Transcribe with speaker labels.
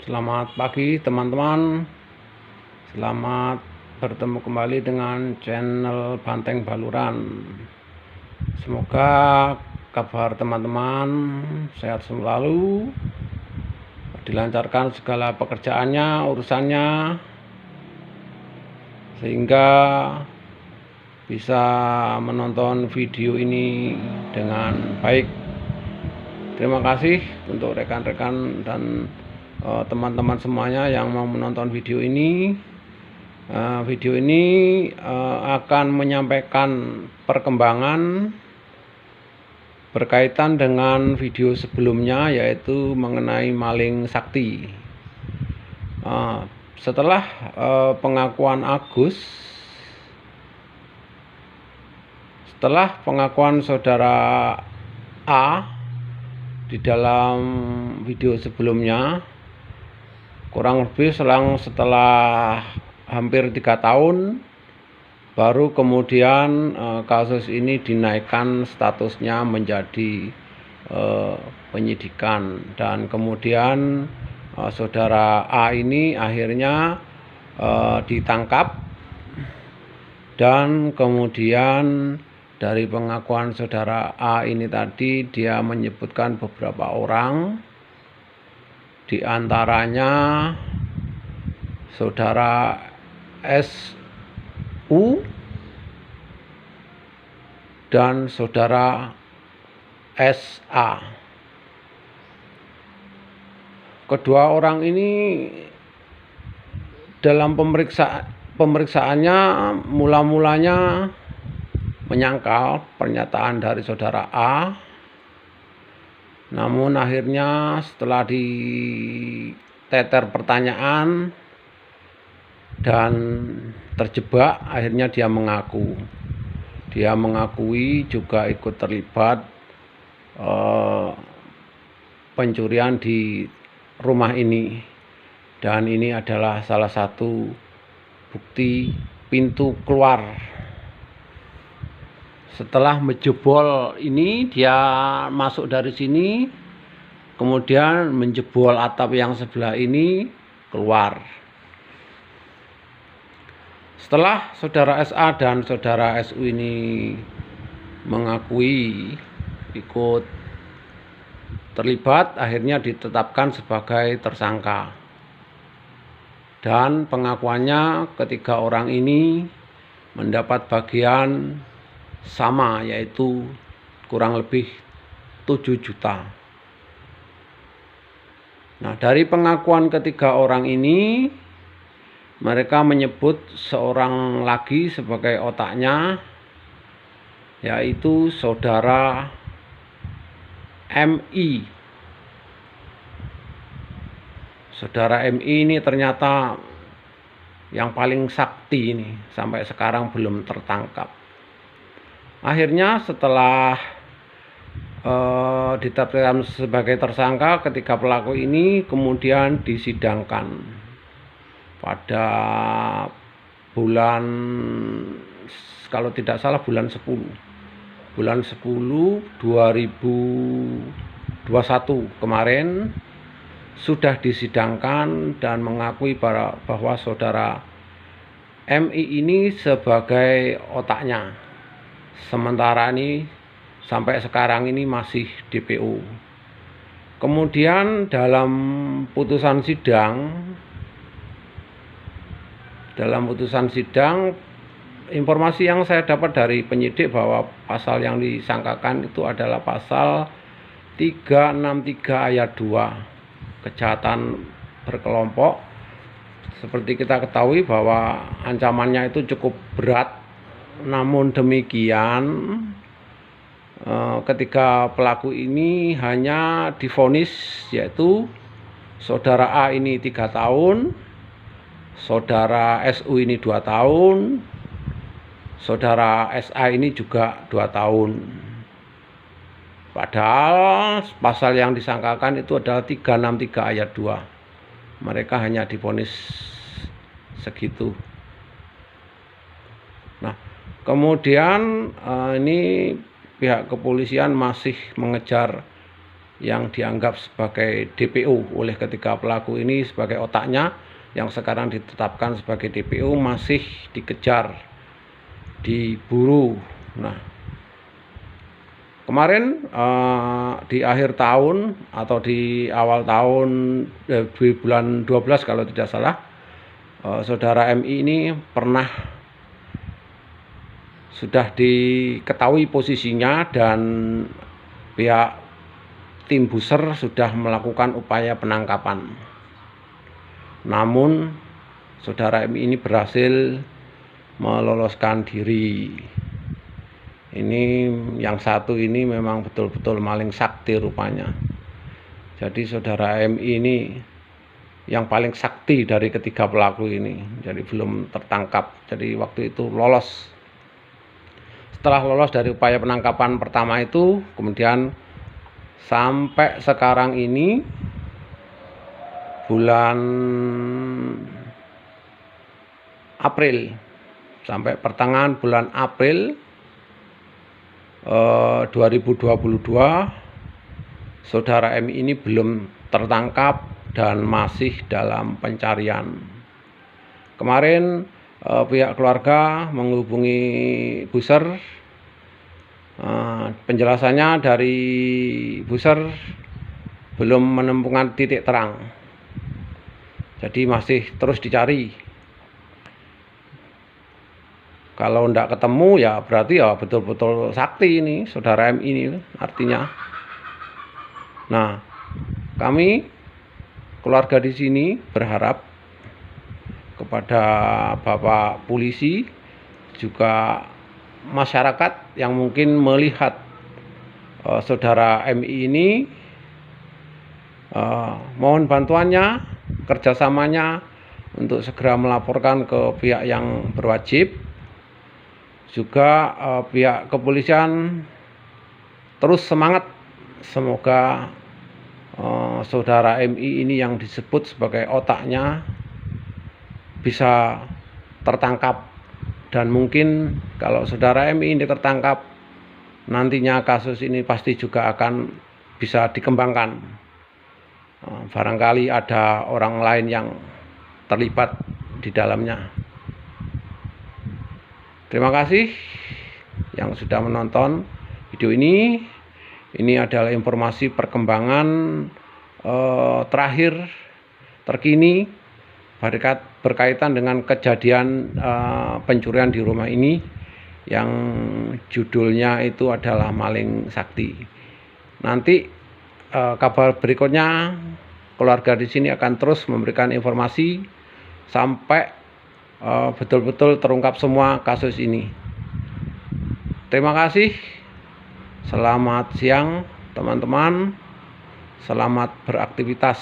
Speaker 1: Selamat pagi teman-teman. Selamat bertemu kembali dengan channel Banteng Baluran. Semoga kabar teman-teman sehat selalu, dilancarkan segala pekerjaannya, urusannya, sehingga bisa menonton video ini dengan baik. Terima kasih untuk rekan-rekan dan teman-teman semuanya yang mau menonton video ini. Video ini akan menyampaikan perkembangan berkaitan dengan video sebelumnya, yaitu mengenai maling sakti. Setelah pengakuan Agus, setelah pengakuan saudara A di dalam video sebelumnya, kurang lebih setelah hampir 3 tahun, baru kemudian kasus ini dinaikkan statusnya menjadi penyidikan, dan kemudian saudara A ini akhirnya ditangkap, dan kemudian dari pengakuan saudara A ini tadi, dia menyebutkan beberapa orang, di antaranya saudara SU dan saudara SA. Kedua orang ini dalam pemeriksaannya mula-mulanya menyangkal pernyataan dari saudara A, namun akhirnya setelah diteter pertanyaan dan terjebak, akhirnya dia mengakui juga ikut terlibat pencurian di rumah ini, dan ini adalah salah satu bukti pintu keluar. Setelah menjebol ini, dia masuk dari sini, kemudian menjebol atap yang sebelah ini, keluar. Setelah saudara SA dan saudara SU ini mengakui ikut terlibat, akhirnya ditetapkan sebagai tersangka. Dan pengakuannya ketiga orang ini mendapat bagian sama, yaitu kurang lebih 7 juta. Nah, dari pengakuan ketiga orang ini, mereka menyebut seorang lagi sebagai otaknya, yaitu saudara MI. Saudara MI ini ternyata yang paling sakti ini, sampai sekarang belum tertangkap. Akhirnya setelah ditetapkan sebagai tersangka, ketiga pelaku ini kemudian disidangkan pada bulan, kalau tidak salah bulan 10 2021 kemarin, sudah disidangkan dan mengakui bahwa saudara MI ini sebagai otaknya. Sementara ini sampai sekarang ini masih DPO. Kemudian dalam putusan sidang, informasi yang saya dapat dari penyidik bahwa pasal yang disangkakan itu adalah pasal 363 ayat 2, kejahatan berkelompok. Seperti kita ketahui bahwa ancamannya itu cukup berat. Namun demikian, ketiga pelaku ini hanya divonis, yaitu saudara A ini 3 tahun, saudara SU ini 2 tahun, saudara SA ini juga 2 tahun. Padahal pasal yang disangkakan itu adalah 363 ayat 2. Mereka hanya divonis segitu. Nah, kemudian ini pihak kepolisian masih mengejar yang dianggap sebagai DPO oleh ketiga pelaku ini sebagai otaknya, yang sekarang ditetapkan sebagai DPO, masih dikejar, diburu. Nah, kemarin di akhir tahun atau di awal tahun di bulan 12 kalau tidak salah, saudara MI ini sudah diketahui posisinya dan pihak tim Buser sudah melakukan upaya penangkapan. Namun saudara MI ini berhasil meloloskan diri. Ini yang satu ini memang betul-betul maling sakti rupanya. Jadi saudara MI ini yang paling sakti dari ketiga pelaku ini. Jadi belum tertangkap. Jadi waktu itu lolos. Setelah lolos dari upaya penangkapan pertama itu, kemudian sampai sekarang ini bulan April, sampai pertengahan bulan April 2022, saudara MI ini belum tertangkap dan masih dalam pencarian. Kemarin pihak keluarga menghubungi Buser. Penjelasannya dari Buser belum menemukan titik terang, jadi masih terus dicari. Kalau tidak ketemu ya berarti ya betul-betul sakti ini saudara MI ini artinya. Nah, kami keluarga di sini berharap kepada Bapak polisi, juga masyarakat yang mungkin melihat saudara MI ini, mohon bantuannya, kerjasamanya untuk segera melaporkan ke pihak yang berwajib. Juga pihak kepolisian terus semangat, semoga saudara MI ini yang disebut sebagai otaknya bisa tertangkap. Dan mungkin kalau saudara MI ini tertangkap, nantinya kasus ini pasti juga akan bisa dikembangkan. Barangkali ada orang lain yang terlibat di dalamnya. Terima kasih yang sudah menonton video ini. Ini adalah informasi perkembangan terakhir terkini berkaitan dengan kejadian pencurian di rumah ini yang judulnya itu adalah maling sakti. Nanti kabar berikutnya keluarga di sini akan terus memberikan informasi sampai betul-betul terungkap semua kasus ini. Terima kasih. Selamat siang teman-teman. Selamat beraktivitas.